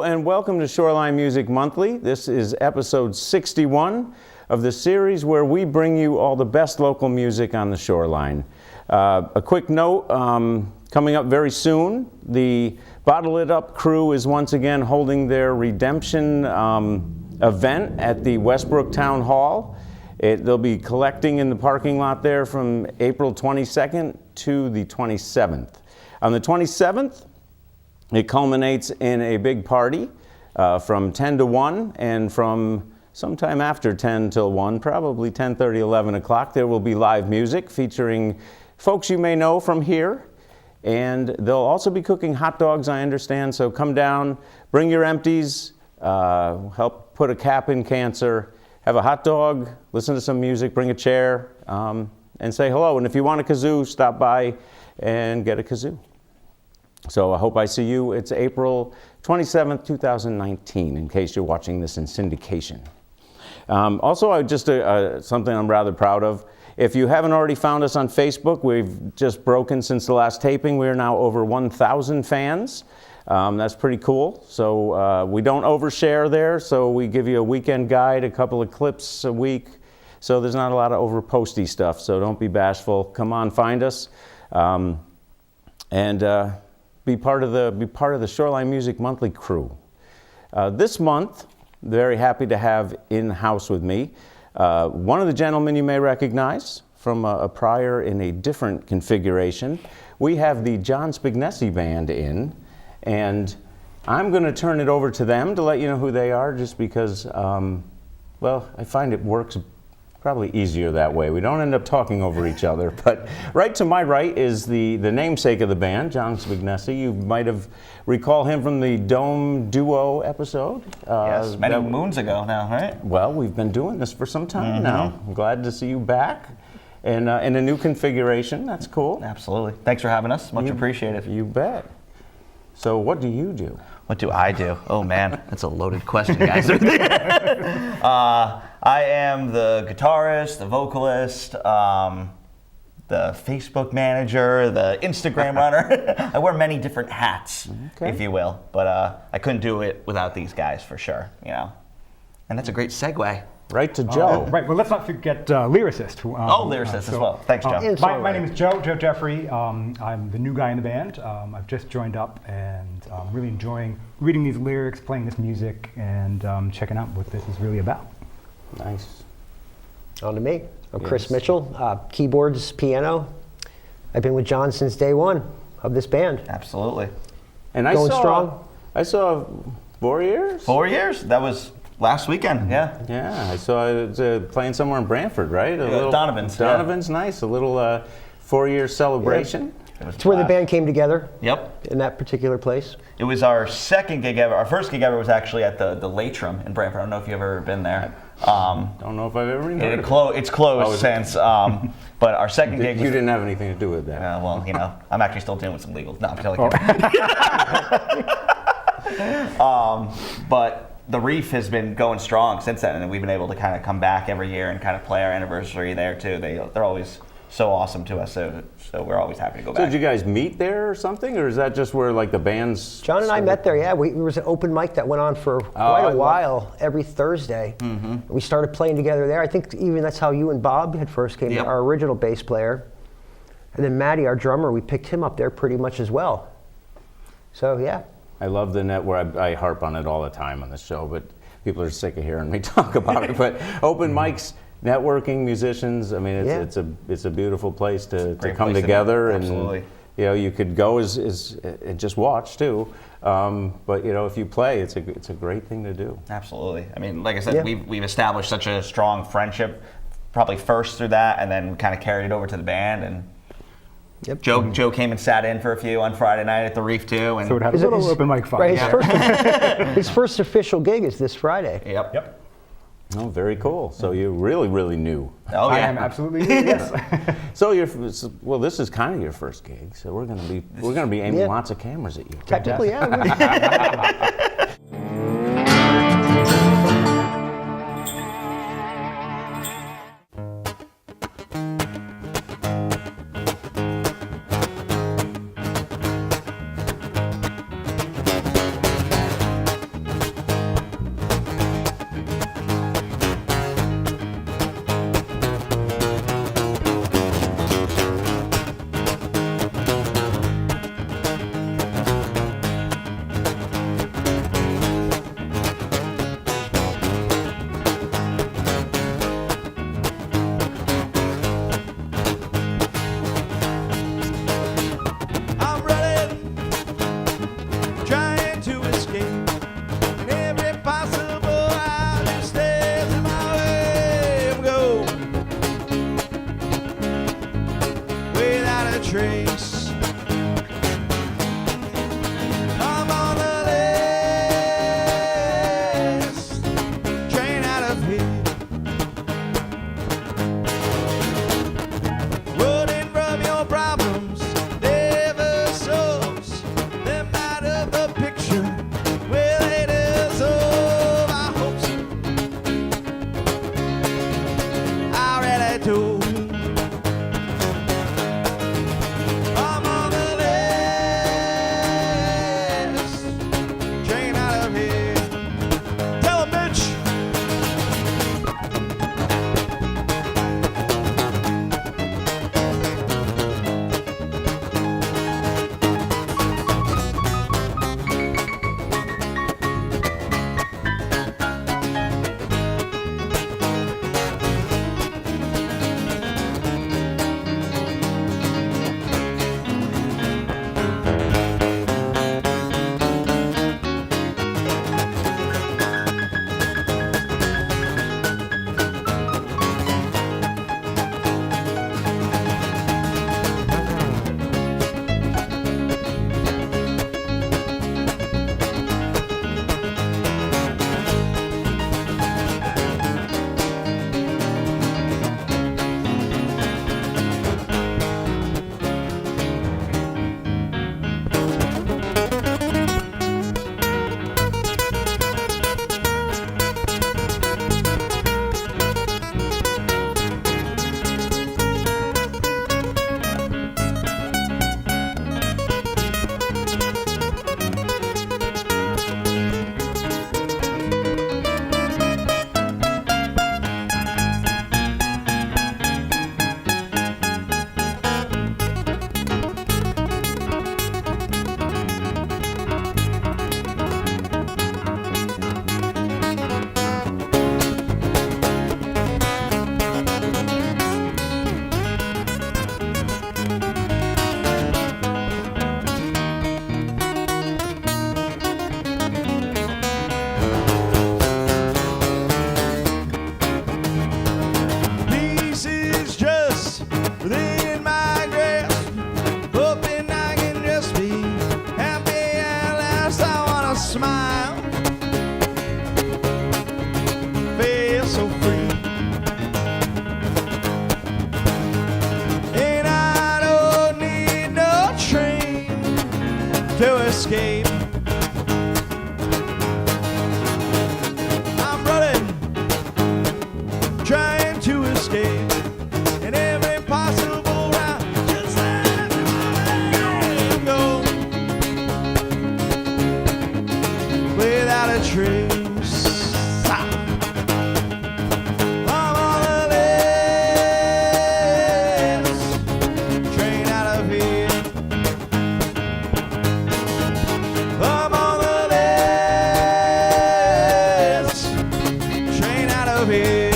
and welcome to Shoreline Music Monthly. This is episode 61 of the series where we bring you all the best local music on the shoreline. A quick note, coming up very soon, the Bottle It Up crew is once again holding their redemption event at the Westbrook Town Hall. They'll be collecting in the parking lot there from April 22nd to the 27th. On the 27th, it culminates in a big party from 10 to 1, and from sometime after 10 till 1, probably 10:30, 11 o'clock, there will be live music featuring folks you may know from here. And they'll also be cooking hot dogs, I understand, so come down, bring your empties, help put a cap in cancer, have a hot dog, listen to some music, bring a chair, and say hello. And if you want a kazoo, stop by and get a kazoo. So I hope I see you. It's April 27th, 2019, in case you're watching this in syndication. Also, something I'm rather proud of. If you haven't already found us on Facebook, we've just broken since the last taping. We are now over 1,000 fans. That's pretty cool. So we don't overshare there, so we give you a weekend guide, a couple of clips a week. So there's not a lot of over-posty stuff, so don't be bashful. Come on, find us. Be part of the Shoreline Music Monthly crew. This month, very happy to have in-house with me one of the gentlemen you may recognize from a prior in a different configuration. We have the John Spignesi Band in, and I'm going to turn it over to them to let you know who they are, just because, well, I find it works probably easier that way. We don't end up talking over each other. But right to my right is the namesake of the band, John Spignesi. You might have recall him from the Dome Duo episode. Yes, many moons ago now, right? Well, we've been doing this for some time now. I'm glad to see you back and in a new configuration. That's cool. Absolutely. Thanks for having us. Much appreciated. You bet. So what do you do? What do I do? Oh man, that's a loaded question, guys. I am the guitarist, the vocalist, the Facebook manager, the Instagram runner. I wear many different hats, if you will. But I couldn't do it without these guys for sure, you know. And that's a great segue. Right to Joe. Right, well, let's not forget lyricist. Lyricist as well. Thanks, Joe. My name is Joe Jeffrey. I'm the new guy in the band. I've just joined up, and I'm really enjoying reading these lyrics, playing this music, and checking out what this is really about. Nice. On to me. I'm Chris Mitchell, keyboards, piano. I've been with John since day one of this band. Absolutely. And Strong. I saw 4 years? 4 years? That was last weekend, yeah. Yeah, I saw it playing somewhere in Brantford, right? Donovan's. Donovan's, nice. A little 4-year celebration. Yep. It's where the band came together. Yep. In that particular place. It was our second gig ever. Our first gig ever was actually at the Latrim in Brantford. I don't know if you've ever been there. Don't know if I've ever been there. It's closed since. But our second gig. You didn't have anything to do with that. Well, you know, I'm actually still dealing with some legals. No, I'm telling you. But the Reef has been going strong since then, and we've been able to kind of come back every year and kind of play our anniversary there too. They're always so awesome to us, so we're always happy to go back. So did you guys meet there or something, or is that just where like the bands? John and I met there. Yeah, there was an open mic that went on for quite a while every Thursday. We started playing together there. I think even that's how you and Bob had first came. Our original bass player, and then Matty, our drummer. We picked him up there pretty much as well. So yeah. I love the net where I harp on it all the time on the show, but people are sick of hearing me talk about it. But open mics, networking, musicians. I mean, it's a beautiful place to come together, and you know, you could go and just watch too. But you know, if you play, it's a great thing to do. Absolutely. I mean, like I said, we've established such a strong friendship, probably first through that, and then kind of carried it over to the band. And Joe came and sat in for a few on Friday night at the Reef too. And so it had a little open mic fun. Right, his first official gig is this Friday. Yep. Oh, very cool. So you're really new. Oh yeah, I am absolutely new, yes. So this is kind of your first gig. So we're gonna be aiming lots of cameras at you. Technically, yeah. trace. I'm on the last train out of here. Running from your problems never solves them out of the picture. Well, it is all my hopes. I really do. I'm on the last train out of here. Tell 'em, Mitch. Pieces just within my grasp, hoping I can just be happy at last. I wanna smile, feel so free, and I don't need no train to escape. I'm running, trying to escape in every possible route. Just let me go without a trace. I'm on the last train out of here. I'm on the last train out of here.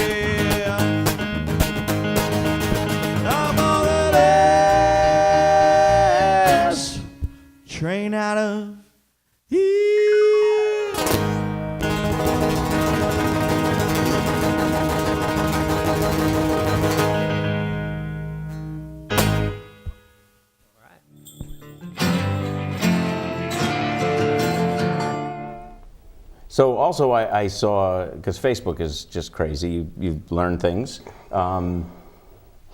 I'm on the last train out of here. So also I saw, because Facebook is just crazy, you learn things.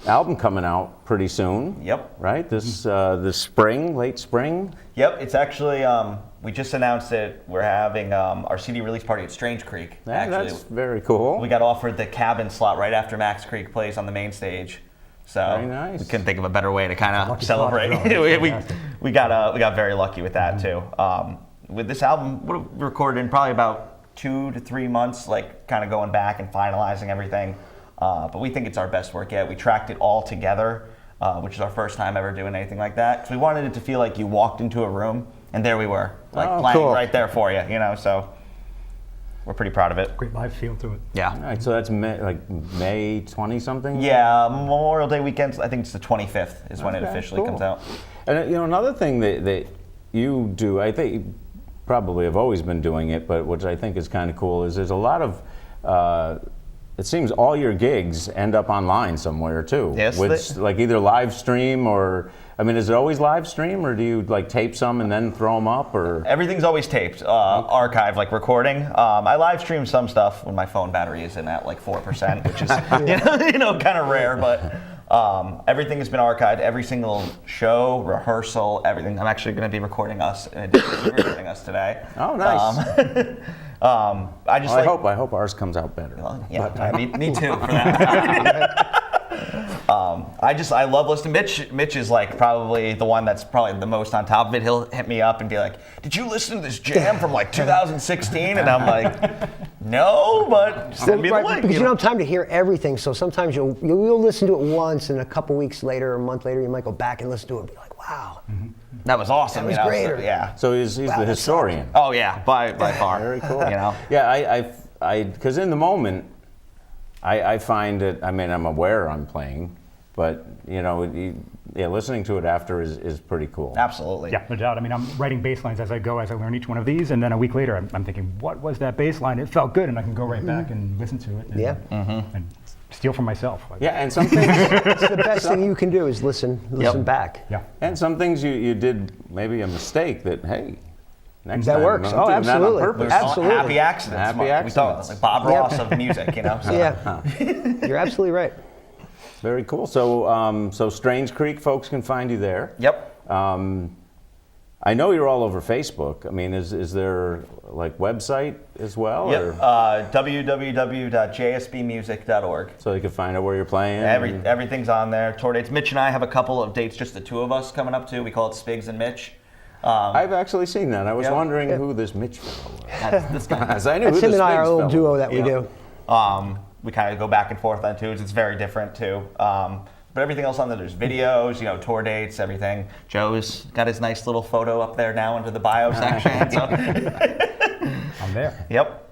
Album coming out pretty soon. Yep. Right? This spring, late spring? Yep, it's actually, we just announced it. We're having our CD release party at Strange Creek. Yeah, actually, that's very cool. we got offered the cabin slot right after Max Creek plays on the main stage. So Very nice. we couldn't think of a better way to kind of Lucky celebrate. spot as well. we, Fantastic. we got very lucky with that too. With this album, we recorded in probably about 2 to 3 months, like kind of going back and finalizing everything. But we think it's our best work yet. We tracked it all together, which is our first time ever doing anything like that. 'Cause we wanted it to feel like you walked into a room and there we were, like playing cool. right there for you, you know. So we're pretty proud of it. Great live feel to it. Yeah. All right, so that's May 20 something? Yeah, Memorial Day weekend. I think it's the 25th is when it Okay, officially cool. comes out. And another thing that you do, I think you probably have always been doing it, but which I think is kind of cool, is there's a lot of it seems all your gigs end up online somewhere too. Yes, Which like either live stream or I mean, is it always live stream, or do you like tape some and then throw them up, or? Everything's always taped, archive, like recording. I live stream some stuff when my phone battery is in at like 4%, which is kind of rare. But everything has been archived. Every single show, rehearsal, everything. I'm actually going to be recording us in addition to recording us today. Oh, nice. I hope ours comes out better. Yeah, me too for that. I love listening. Mitch is like probably the one that's probably the most on top of it. He'll hit me up and be like, "Did you listen to this jam from like 2016?" And I'm like, "No, but send me the link." Because you don't have time to hear everything, so sometimes you'll listen to it once, and a couple weeks later, or a month later, you might go back and listen to it and be like, "Wow, that was awesome." that was great." Yeah. So he's the historian. Oh yeah, by far. Very cool. Yeah, I because in the moment, I find it. I mean, I'm aware I'm playing, but listening to it after is pretty cool. absolutely. Yeah, no doubt. I mean, I'm writing bass lines as I go, as I learn each one of these, and then a week later, I'm thinking, what was that bass line? It felt good, and I can go right back and listen to it. And, and steal from myself. Like, Yeah, and some things. It's the best thing you can do is listen back. Yeah. And some things you did maybe a mistake that, hey, next That time works. I'm Oh, doing that on absolutely. purpose. Absolutely. Happy accidents. Happy We talk accidents. like Bob Ross of music, So. Yeah, you're absolutely right. Very cool. So so Strange Creek folks can find you there. Yep. I know you're all over Facebook. I mean, is there like website as well? Yep. Or, www.jsbmusic.org. so they can find out where you're playing? Everything's on there. Tour dates. Mitch and I have a couple of dates, just the two of us coming up too. We call it Spigs and Mitch. I've actually seen that. I was Yep. wondering who this Mitch fellow was. That's this guy. As I knew That's who him the and I, our Spigs little fellow duo was. that we do. We kind of go back and forth on tunes. It's very different too. But everything else on there, there's videos, tour dates, everything. Joe's got his nice little photo up there now under the bio section. So. I'm there. Yep.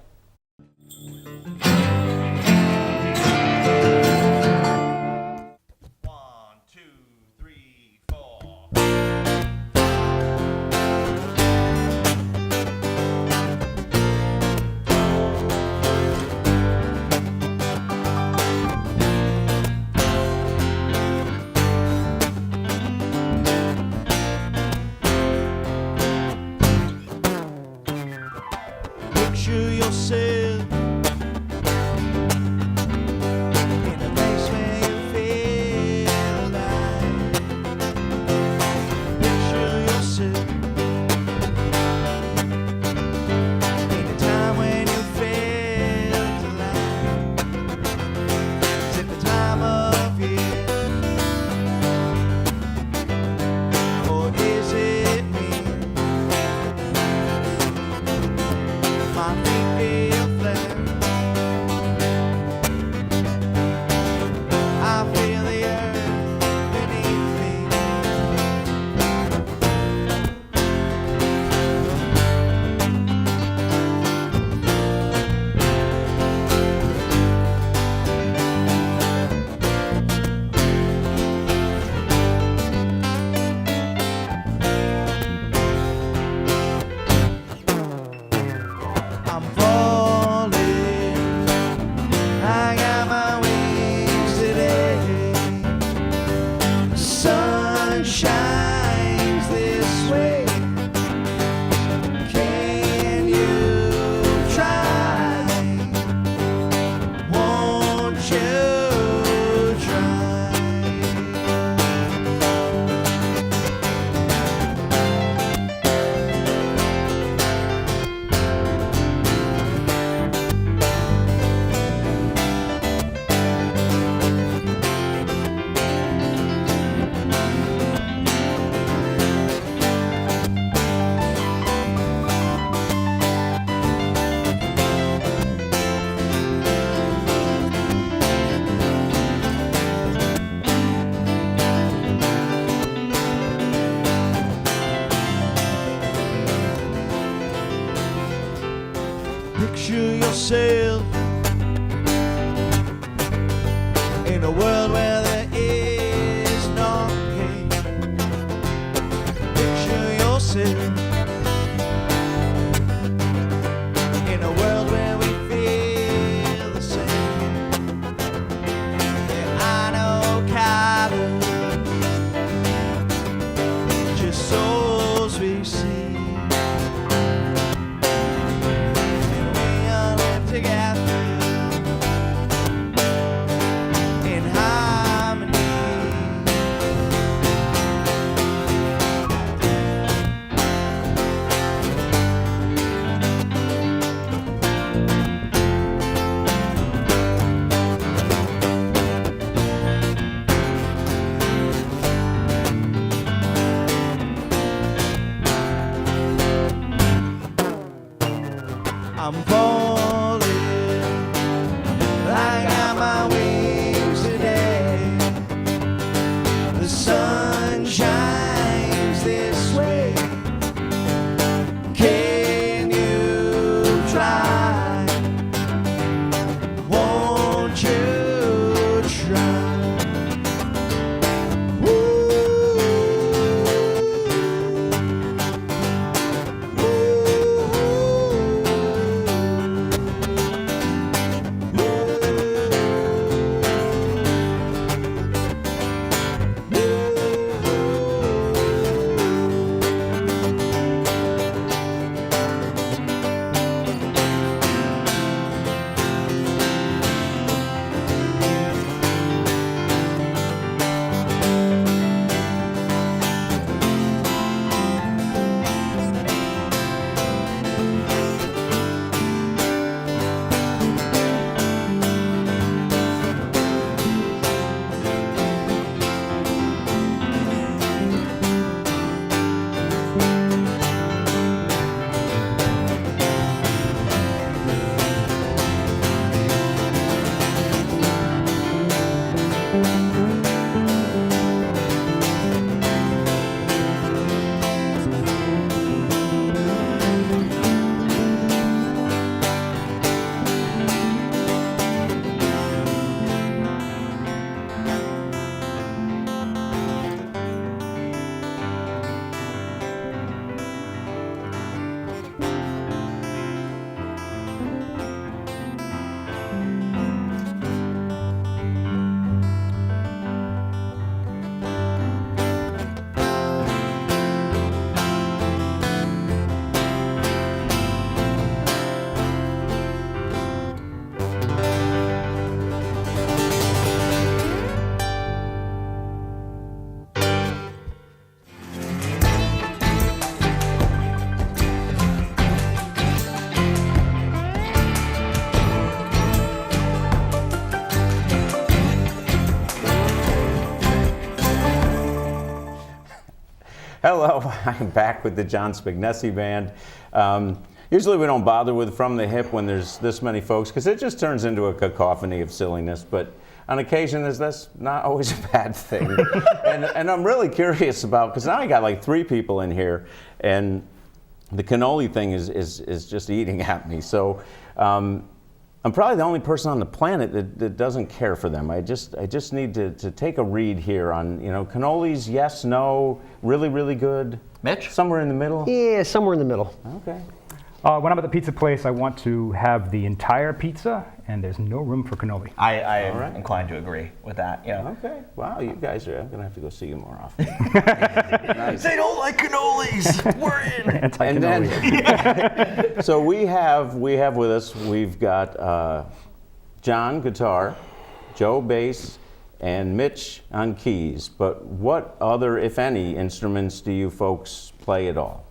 One, two, three, four. Picture yourself in a place where you feel alive. Picture yourself in a time when you felt alive. Is it the time of year, or is it me? My feet feel flat. I feel the earth beneath me. I'm falling. I got my wings today. The sun shines this way. Can you try? Won't you try? Picture yourself in a world where there is no pain. Picture yourself in a world where we feel the same. There are no colors, Hello, I'm back with the John Spignesi Band. Usually we don't bother with From the Hip when there's this many folks because it just turns into a cacophony of silliness, but on occasion that's not always a bad thing. and I'm really curious about, because now I got like 3 people in here and the cannoli thing is just eating at me. So I'm probably the only person on the planet that doesn't care for them. I just need to take a read here on, cannolis, yes, no, really, really good. Mitch? Somewhere in the middle? Yeah, somewhere in the middle. Okay. When I'm at the pizza place, I want to have the entire pizza, and there's no room for cannoli. I am inclined to agree with that. Okay. Wow, you guys are, I'm going to have to go see you more often. Nice. They don't like cannolis. We're in. And then, so we have with us, we've got John guitar, Joe bass, and Mitch on keys. But what other, if any, instruments do you folks play at all?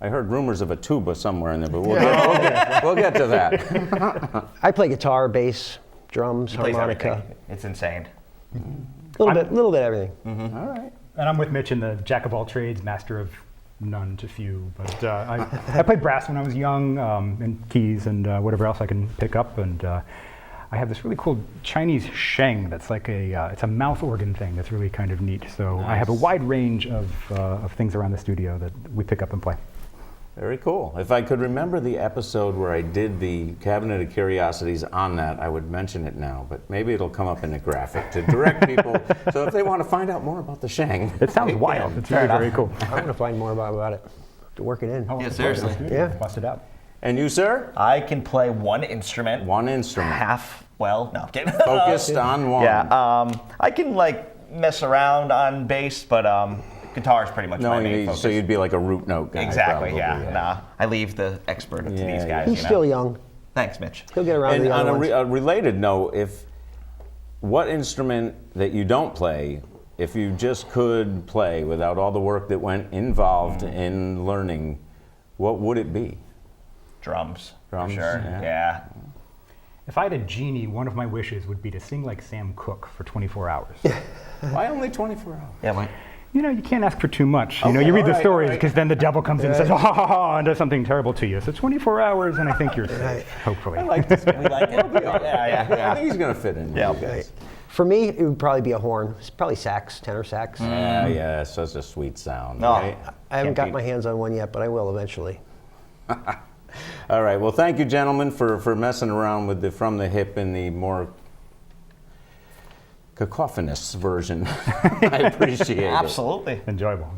I heard rumors of a tuba somewhere in there, but we'll get to that. I play guitar, bass, drums, Plays harmonica. everything. It's insane. A little bit everything. All right. And I'm with Mitch in the jack of all trades, master of none to few. But I played brass when I was young, and keys and whatever else I can pick up. And I have this really cool Chinese sheng that's like it's a mouth organ thing that's really kind of neat. So Nice. I have a wide range of things around the studio that we pick up and play. Very cool. If I could remember the episode where I did the Cabinet of Curiosities on that, I would mention it now, but maybe it'll come up in a graphic to direct people. So if they want to find out more about the sheng. It sounds wild. It's very, very cool. I want to find more about it. To work it in. Yeah, seriously. Yeah. Bust it out. And you, sir? I can play one instrument. One instrument. No, I'm kidding. Focused on one. Yeah, I can mess around on bass, but guitar is pretty much my main focus. So you'd be like a root note guy. Exactly, probably, yeah. Nah, I leave the expert to these guys. He's still young. Thanks, Mitch. He'll get around to And the on other ones. a related note, what instrument that you don't play, if you just could play without all the work that went involved in learning, what would it be? Drums, Drums, for sure. yeah. Yeah. If I had a genie, one of my wishes would be to sing like Sam Cooke for 24 hours. Why only 24 hours? Yeah, wait. You can't ask for too much. Okay, You read the all right, stories all right. because then the devil comes in and says, ha ha ha, and does something terrible to you. So 24 hours, and I think you're safe, hopefully. I like this guy. We like it. Yeah. I think he's going to fit in. Yeah. with you guys. For me, it would probably be a horn. It's probably sax, tenor sax. Yeah, it's such a sweet sound. No. Right? I haven't Can't got beat my hands on one yet, but I will eventually. All right. Well, thank you, gentlemen, for messing around with the From the Hip and the more cacophonous version. I appreciate it. Absolutely. Enjoyable.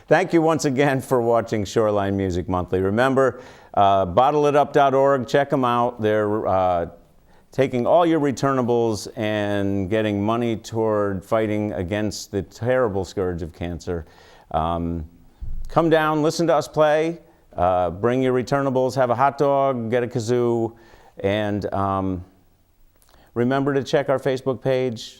Thank you once again for watching Shoreline Music Monthly. Remember, bottleitup.org, check them out. They're taking all your returnables and getting money toward fighting against the terrible scourge of cancer. Come down, listen to us play, bring your returnables, have a hot dog, get a kazoo, and remember to check our Facebook page.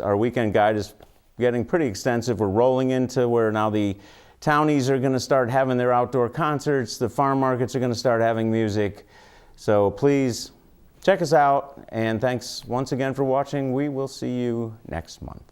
Our weekend guide is getting pretty extensive. We're rolling into where now the townies are going to start having their outdoor concerts. The farm markets are going to start having music. So please check us out. And thanks once again for watching. We will see you next month.